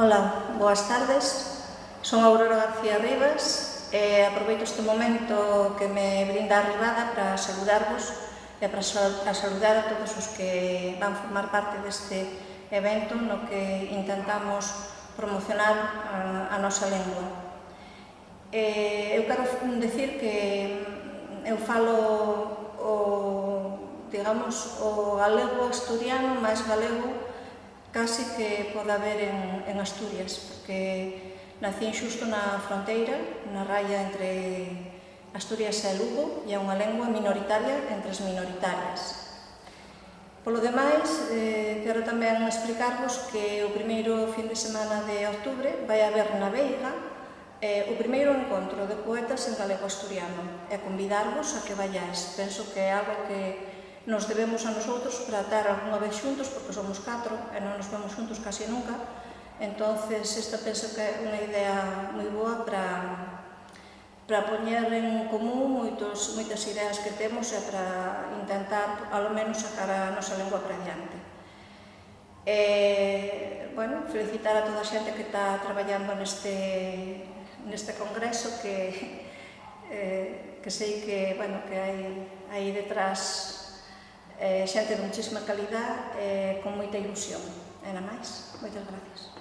Ola, boas tardes. Son Aurora García Rivas e aproveito este momento que me brinda a Ribada para saludarvos e para saludar a todos os que van formar parte deste evento no que intentamos promocionar a nosa lengua. Eu quero decir que eu falo o galego asturiano máis galego casi que pode haber en Asturias, porque nacín xusto na fronteira, na raya entre Asturias e Lugo, e é unha lengua minoritaria entre as minoritarias. Polo demais, quero tamén explicarvos que o primeiro fin de semana de outubro vai haber na Veiga o primeiro encontro de poetas en galego asturiano e convidarvos a que vayáis. Penso que é algo que nos debemos a nosotros para estar algunha vez xuntos, porque somos 4 e non nos vemos xuntos casi nunca. Entonces, esta penso que é unha idea moi boa para poñer en común moitas ideas que temos e para intentar, ao menos, sacar a nosa lengua para diante. Felicitar a toda a xente que está traballando neste congreso, que sei que hai detrás xente de muchísima calidad e con moita ilusión. E nada máis. Moitas gracias.